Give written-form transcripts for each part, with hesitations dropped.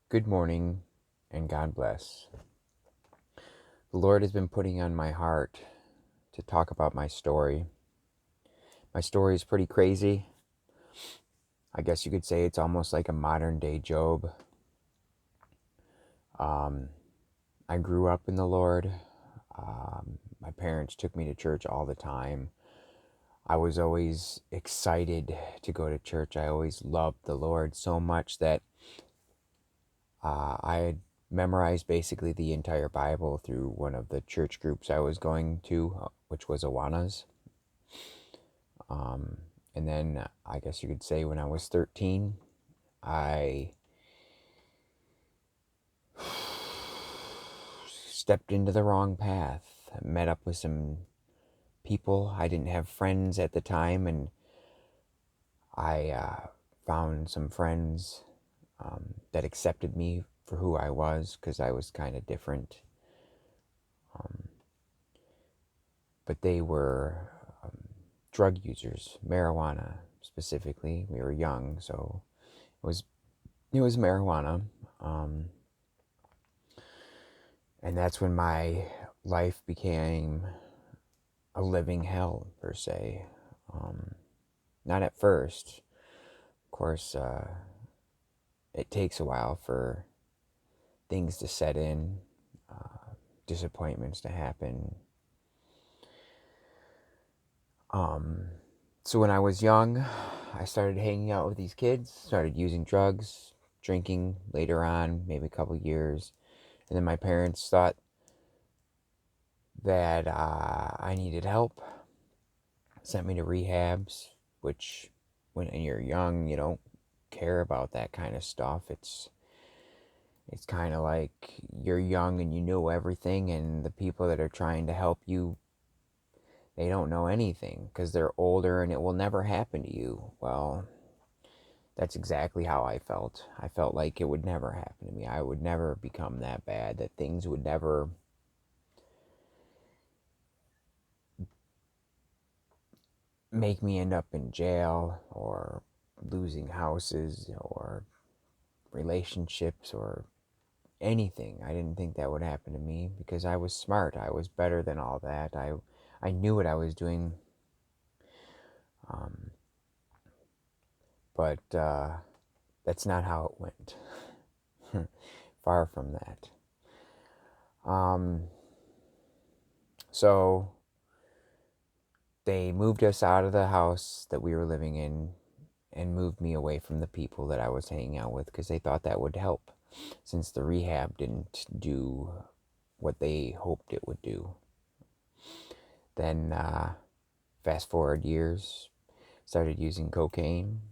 Good morning and God bless. The Lord has been putting on my heart to talk about my story. My story is pretty crazy. I guess you could say it's almost like a modern day Job. Um, I grew up in the Lord. My parents took me to church all the time. I was always excited to go to church. I always loved the Lord so much that I had memorized basically the entire Bible through one of the church groups I was going to, which was Awanas. Um, and then I guess you could say when I was 13, I stepped into the wrong path. I met up with some people. I didn't have friends at the time, and I found some friends that accepted me for who I was because I was kind of different. Um, but they were drug users, marijuana specifically. We were young, so it was marijuana. Um, And that's when my life became a living hell, per se. Um, Not at first. Of course, it takes a while for things to set in, disappointments to happen. Um, so when I was young, I started hanging out with these kids, started using drugs, drinking later on, maybe a couple years. And then my parents thought that I needed help, sent me to rehabs, which when you're young, you don't care about that kind of stuff. It's kind of like you're young and you know everything, and the people that are trying to help you, they don't know anything because they're older and it will never happen to you. Well, that's exactly how I felt. I felt like it would never happen to me. I would never become that bad, that things would never make me end up in jail or losing houses or relationships or anything. I didn't think that would happen to me because I was smart. I was better than all that. I knew what I was doing. Um, but that's not how it went. Far from that. Um, so they moved us out of the house that we were living in and moved me away from the people that I was hanging out with because they thought that would help since the rehab didn't do what they hoped it would do. Then fast forward years, started using cocaine.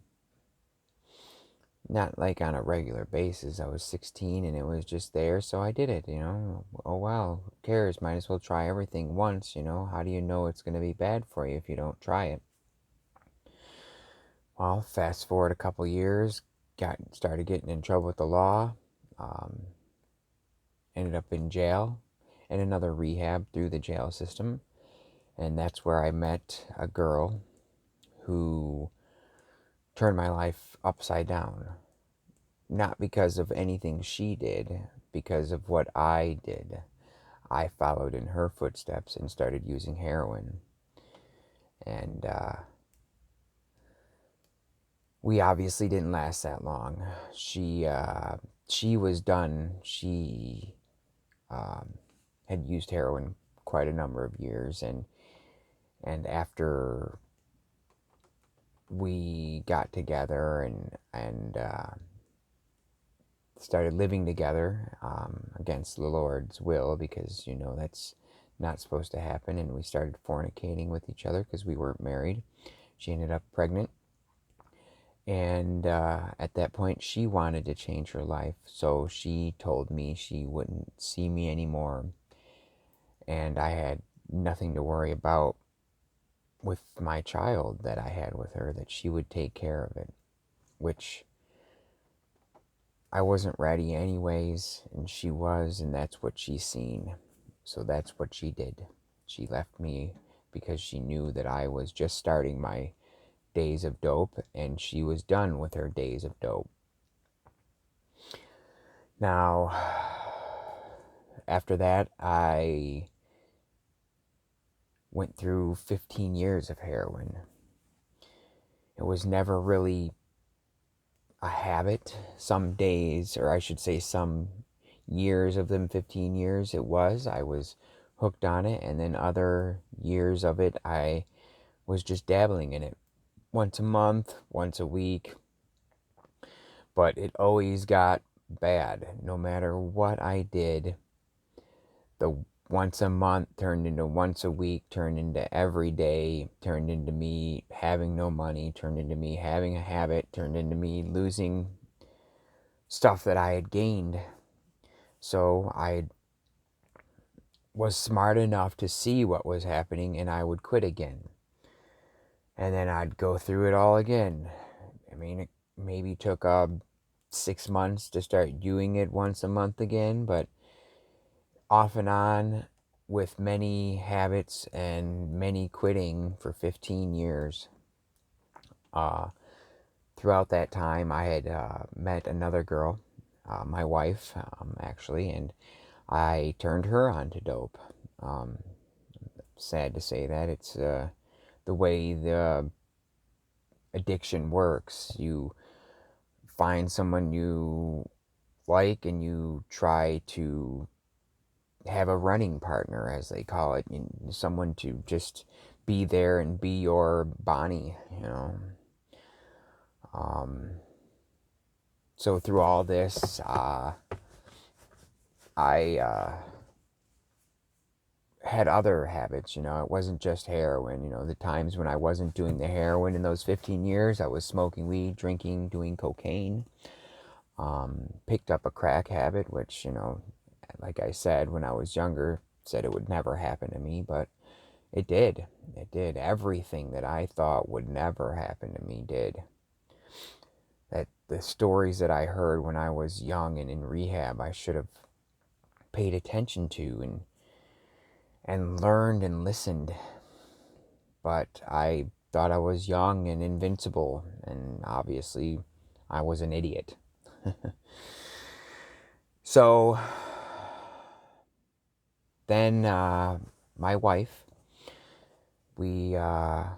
Not like on a regular basis. I was 16 and it was just there, so I did it, you know. Oh well, who cares? Might as well try everything once, you know. How do you know it's going to be bad for you if you don't try it? Well, fast forward a couple years, started getting in trouble with the law, um, ended up in jail and another rehab through the jail system. And that's where I met a girl who turned my life upside down. Not because of anything she did, because of what I did. I followed in her footsteps and started using heroin. And we obviously didn't last that long. She was done. She um, had used heroin quite a number of years, and after we got together and started living together against the Lord's will, because you know that's not supposed to happen, and we started fornicating with each other because we weren't married. She ended up pregnant, and at that point she wanted to change her life, so she told me she wouldn't see me anymore, and I had nothing to worry about with my child that I had with her, that she would take care of it, which I wasn't ready anyways, and she was, and that's what she's seen. So that's what she did. She left me because she knew that I was just starting my days of dope, and she was done with her days of dope. Now, after that, I went through 15 years of heroin. It was never really a habit. Some days, or I should say some years of them 15 years I was hooked on it, and then other years of it I was just dabbling in it once a month, once a week, but it always got bad. No matter what I did, the once a month turned into once a week, turned into every day, turned into me having no money, turned into me having a habit, turned into me losing stuff that I had gained. So I was smart enough to see what was happening, and I would quit again. And then I'd go through it all again. I mean, it maybe took 6 months to start doing it once a month again, but off and on with many habits and many quitting for 15 years. Uh, Throughout that time, I had met another girl, my wife, actually, and I turned her on to dope. Um, Sad to say that. It's the way the addiction works. You find someone you like and you try to have a running partner, as they call it, someone to just be there and be your Bonnie, you know. Um, so through all this, I had other habits, you know. It wasn't just heroin. You know, the times when I wasn't doing the heroin in those 15 years, I was smoking weed, drinking, doing cocaine. Picked up a crack habit, which, you know, like I said, when I was younger, said it would never happen to me, but it did. It did. Everything that I thought would never happen to me did. That the stories that I heard when I was young and in rehab, I should have paid attention to and learned and listened. But I thought I was young and invincible, and obviously I was an idiot. So then my wife, we had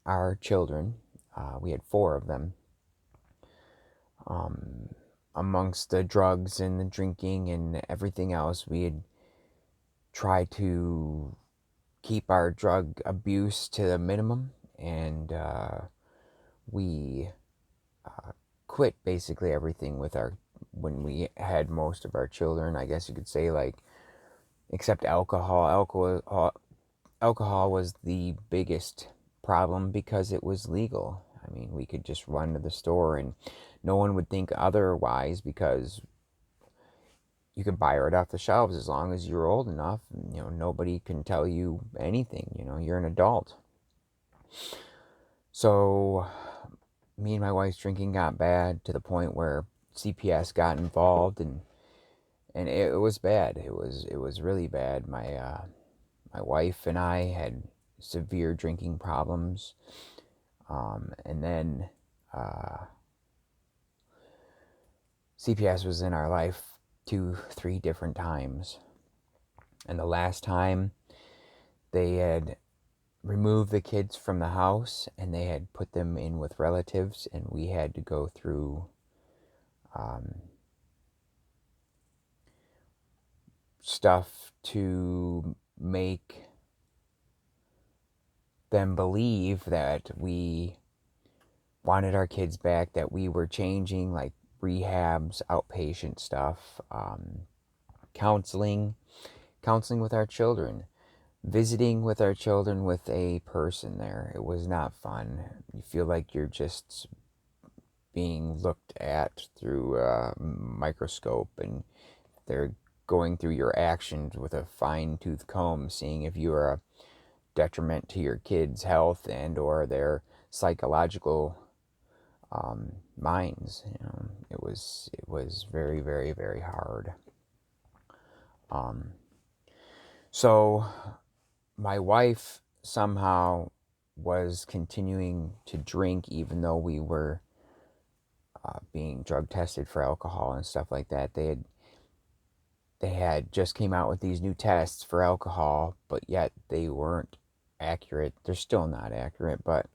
our children. We had four of them. Amongst the drugs and the drinking and everything else, we had tried to keep our drug abuse to the minimum, and we quit basically everything with our when we had most of our children. I guess you could say, like, except alcohol. Alcohol was the biggest problem because it was legal. I mean, we could just run to the store and no one would think otherwise because you could buy it off the shelves as long as you're old enough. You know, nobody can tell you anything. You know, you're an adult. So me and my wife's drinking got bad to the point where CPS got involved, and it was bad. It was really bad. My wife and I had severe drinking problems, and then CPS was in our life 2, 3 different times, and the last time they had removed the kids from the house and they had put them in with relatives, and we had to go through stuff to make them believe that we wanted our kids back, that we were changing, like rehabs, outpatient stuff, counseling with our children, visiting with our children with a person there. It was not fun. You feel like you're just being looked at through a microscope, and they're going through your actions with a fine-tooth comb, seeing if you are a detriment to your kids' health and or their psychological minds. You know, it was very, very, very hard. So my wife somehow was continuing to drink even though we were being drug tested for alcohol and stuff like that. They had just came out with these new tests for alcohol, but yet they weren't accurate. They're still not accurate, but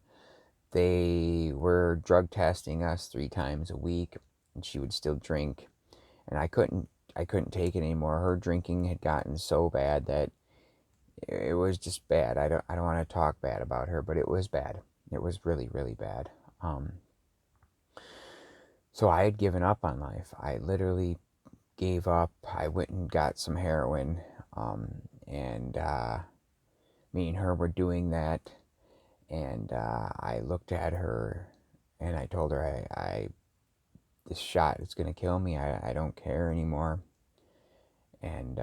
they were drug testing us 3 times a week, and she would still drink, and I couldn't take it anymore. Her drinking had gotten so bad that it was just bad. I don't want to talk bad about her, but it was bad. It was really, really bad. So I had given up on life. I literally gave up. I went and got some heroin, and me and her were doing that. And I looked at her, and I told her, I this shot is gonna kill me. I don't care anymore. And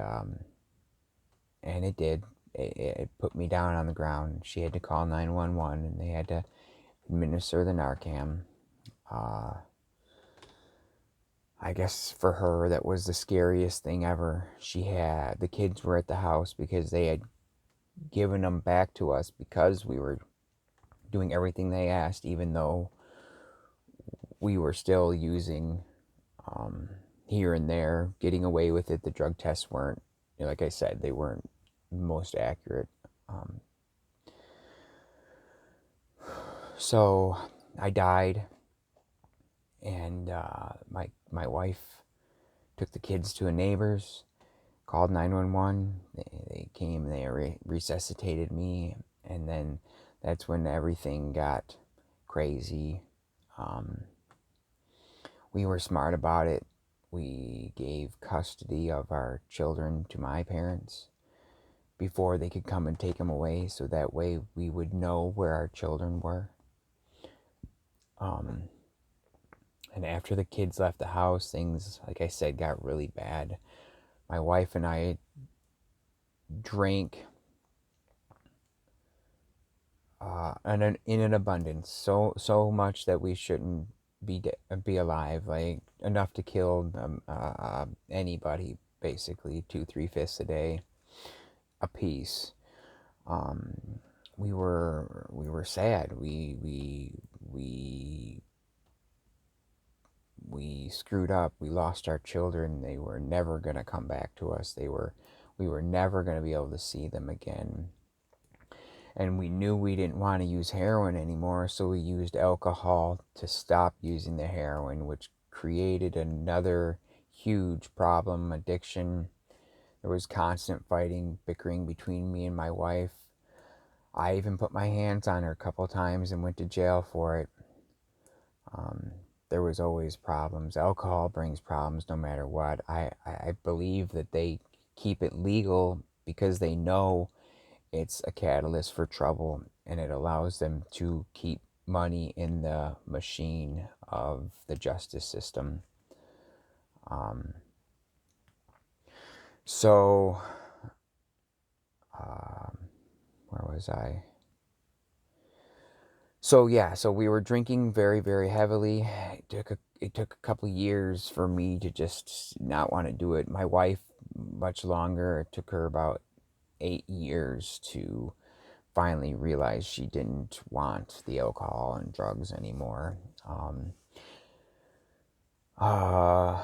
it did. It put me down on the ground. She had to call 911, and they had to administer the Narcan. Uh, I guess for her, that was the scariest thing ever. The kids were at the house because they had given them back to us because we were doing everything they asked, even though we were still using here and there, getting away with it. The drug tests weren't, like I said, they weren't most accurate. So I died, and my wife took the kids to a neighbor's, called 911. They came, they resuscitated me, and then that's when everything got crazy. We were smart about it. We gave custody of our children to my parents before they could come and take them away, so that way we would know where our children were. And after the kids left the house, things, like I said, got really bad. My wife and I drank in an abundance, so much that we shouldn't be alive, like enough to kill anybody, basically 2-3 fifths a day a piece. We were sad. We screwed up. We lost our children. They were never gonna come back to us. We were never gonna be able to see them again. And we knew we didn't want to use heroin anymore, so we used alcohol to stop using the heroin, which created another huge problem, addiction. There was constant fighting, bickering between me and my wife. I even put my hands on her a couple times and went to jail for it. There was always problems. Alcohol brings problems no matter what. I believe that they keep it legal because they know it's a catalyst for trouble, and it allows them to keep money in the machine of the justice system. So, where was I? So yeah, so we were drinking very, very heavily. It took a couple years for me to just not want to do it. My wife, much longer. It took her about 8 years to finally realize she didn't want the alcohol and drugs anymore. Uh,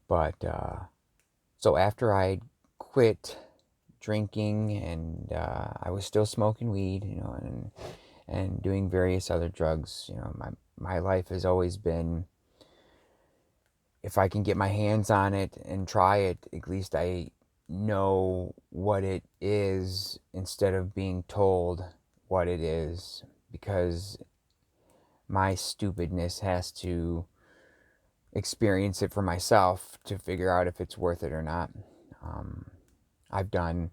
but so after I quit drinking, and I was still smoking weed, and doing various other drugs. My life has always been, if I can get my hands on it and try it, at least I know what it is instead of being told what it is, because my stupidness has to experience it for myself to figure out if it's worth it or not. I've done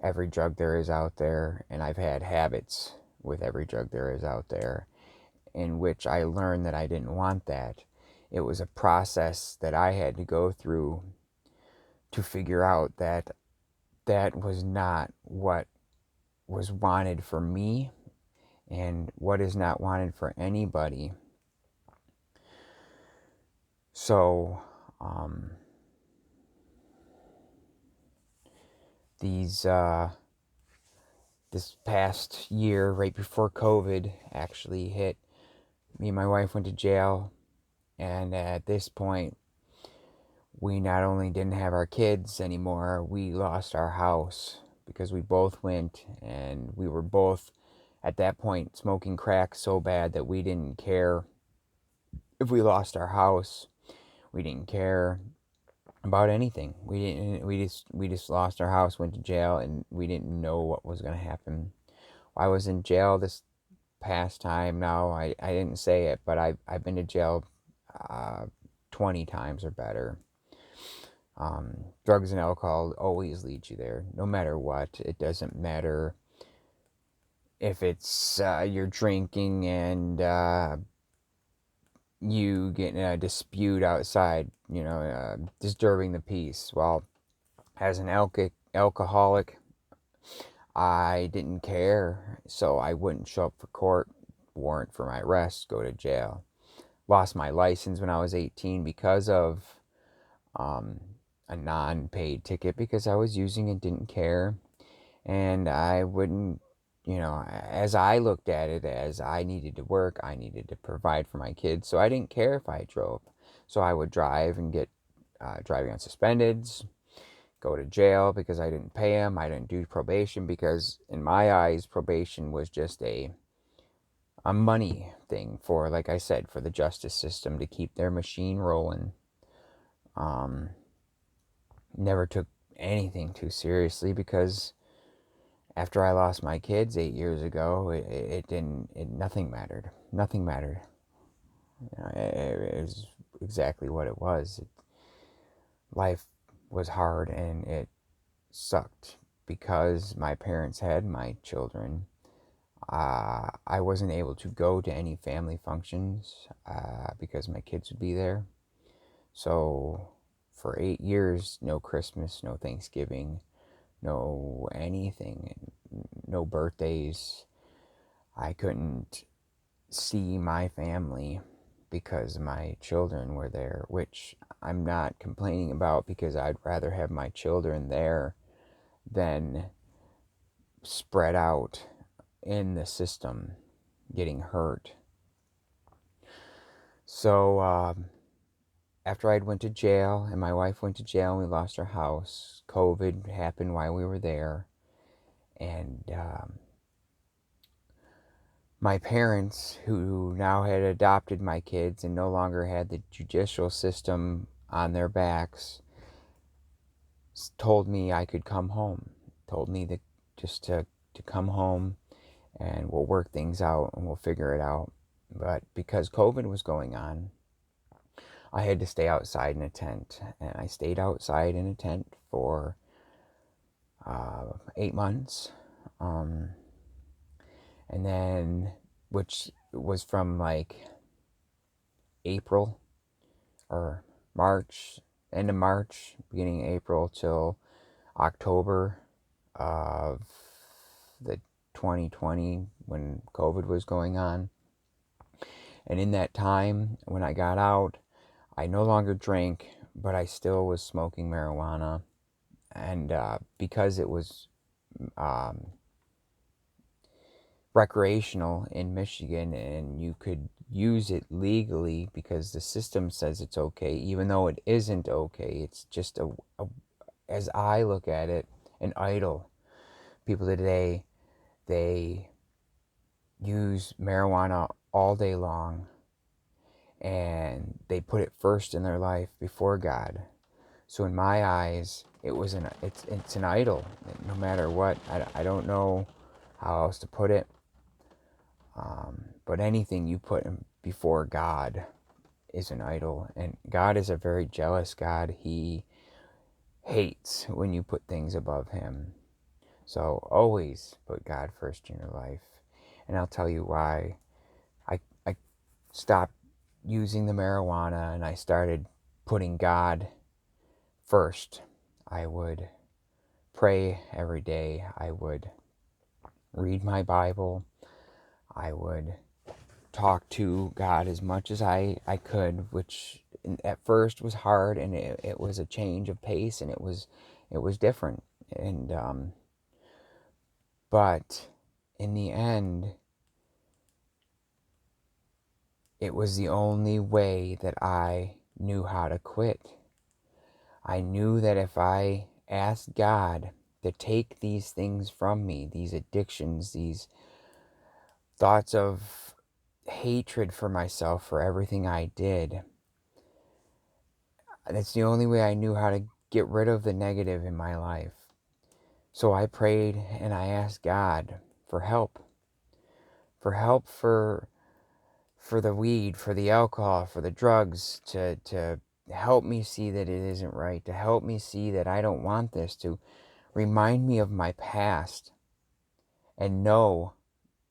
every drug there is out there, and I've had habits with every drug there is out there, in which I learned that I didn't want that. It was a process that I had to go through to figure out that that was not what was wanted for me, and what is not wanted for anybody. So, these this past year, right before COVID actually hit, Me and my wife went to jail, and at this point, we not only didn't have our kids anymore, we lost our house because we both went, and we were both at that point smoking crack so bad that we didn't care if we lost our house. We didn't care about anything. We just lost our house, went to jail, and we didn't know what was going to happen. I was in jail this past time now. I didn't say it, but I've been to jail uh, 20 times or better. Drugs and alcohol always lead you there, no matter what. It doesn't matter if it's you're drinking and you get in a dispute outside, disturbing the peace. Well, as an alcoholic, I didn't care, so I wouldn't show up for court, warrant for my arrest, go to jail. Lost my license when I was 18 because of um, a non-paid ticket because I was using and didn't care. And I wouldn't, as I looked at it, as I needed to work, I needed to provide for my kids, so I didn't care if I drove. So I would drive and get driving on suspendeds, go to jail because I didn't pay them. I didn't do probation because, in my eyes, probation was just a money thing for, like I said, for the justice system to keep their machine rolling. Um, Never took anything too seriously because after I lost my kids 8 years ago, nothing mattered. Nothing mattered. It was exactly what it was. Life was hard and it sucked because my parents had my children. I wasn't able to go to any family functions because my kids would be there. So for 8 years, no Christmas, no Thanksgiving, no anything, no birthdays. I couldn't see my family because my children were there, which I'm not complaining about because I'd rather have my children there than spread out in the system getting hurt. So after I went to jail and my wife went to jail and we lost our house, COVID happened while we were there. And my parents, who now had adopted my kids and no longer had the judicial system on their backs, told me I could come home. Told me that just to come home and we'll work things out and we'll figure it out. But because COVID was going on, I had to stay outside in a tent. And I stayed outside in a tent for 8 months. Um, and then, which was from like April or March, end of March, beginning of April till October of the 2020 when COVID was going on. And in that time, when I got out, I no longer drank, but I still was smoking marijuana. And because it was um, recreational in Michigan and you could use it legally because the system says it's okay, even though it isn't okay, it's just as I look at it, an idol. People today, they use marijuana all day long and they put it first in their life before God. So in my eyes, it's an idol. No matter what, I don't know how else to put it. But anything you put before God is an idol, and God is a very jealous God. He hates when you put things above Him. So always put God first in your life, and I'll tell you why. I stopped using the marijuana and I started putting God first. I would pray every day. I would read my Bible. I would talk to God as much as I could, which at first was hard and it was a change of pace and it was different. And but in the end, it was the only way that I knew how to quit. I knew that if I asked God to take these things from me, these addictions, these thoughts of hatred for myself for everything I did, that's the only way I knew how to get rid of the negative in my life. So I prayed and I asked God for help, for help for the weed, for the alcohol, for the drugs, to help me see that it isn't right, to help me see that I don't want this, to remind me of my past and know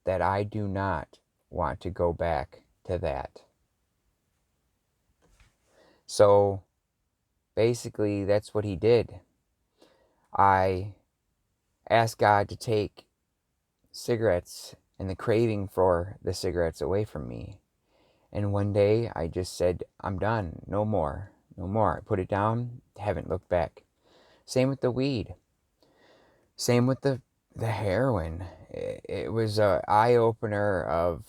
that I do not want to go back to that. So basically, that's what he did. I asked God to take cigarettes and the craving for the cigarettes away from me. And one day I just said, I'm done. No more. No more. I put it down. Haven't looked back. Same with the weed. Same with the heroin. It was a eye opener of,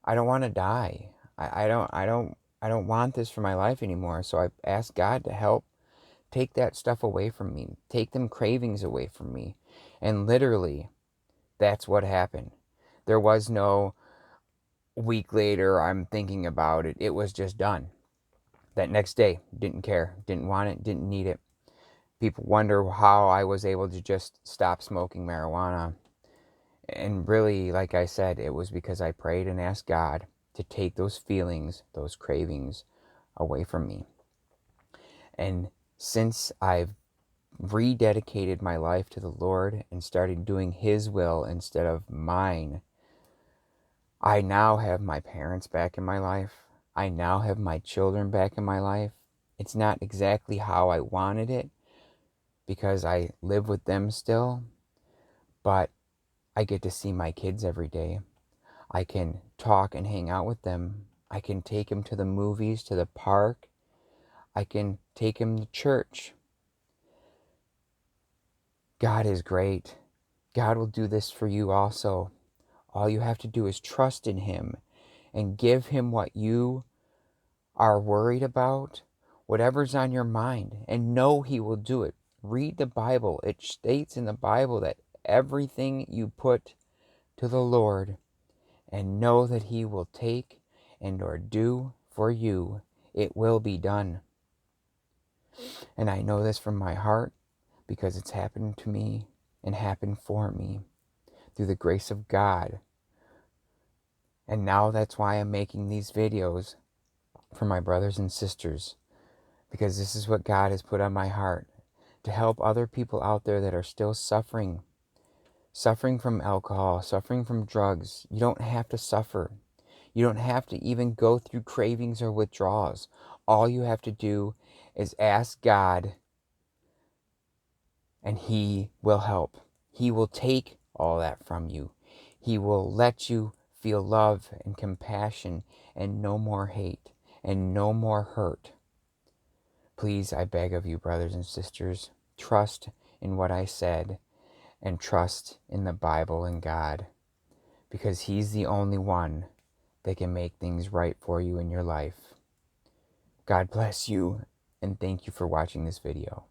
I don't want to die. I don't want this for my life anymore. So I asked God to help take that stuff away from me. Take them cravings away from me. And literally, that's what happened. There was no week later, I'm thinking about it. It was just done. That next day, didn't care, didn't want it, didn't need it. People wonder how I was able to just stop smoking marijuana. And really, like I said, it was because I prayed and asked God to take those feelings, those cravings away from me. And since I've rededicated my life to the Lord and started doing His will instead of mine, I now have my parents back in my life. I now have my children back in my life. It's not exactly how I wanted it because I live with them still, but I get to see my kids every day. I can talk and hang out with them. I can take them to the movies, to the park. I can take them to church. God is great. God will do this for you also. All you have to do is trust in Him and give Him what you are worried about, whatever's on your mind, and know He will do it. Read the Bible. It states in the Bible that everything you put to the Lord and know that He will take and or do for you, it will be done. And I know this from my heart because it's happened to me and happened for me through the grace of God. And now that's why I'm making these videos for my brothers and sisters, because this is what God has put on my heart, to help other people out there that are still suffering from alcohol, suffering from drugs. You don't have to suffer. You don't have to even go through cravings or withdrawals. All you have to do is ask God, and He will help. He will take all that from you. He will let you feel love and compassion and no more hate and no more hurt. Please, I beg of you, brothers and sisters, trust in what I said and trust in the Bible and God, because He's the only one that can make things right for you in your life. God bless you, and thank you for watching this video.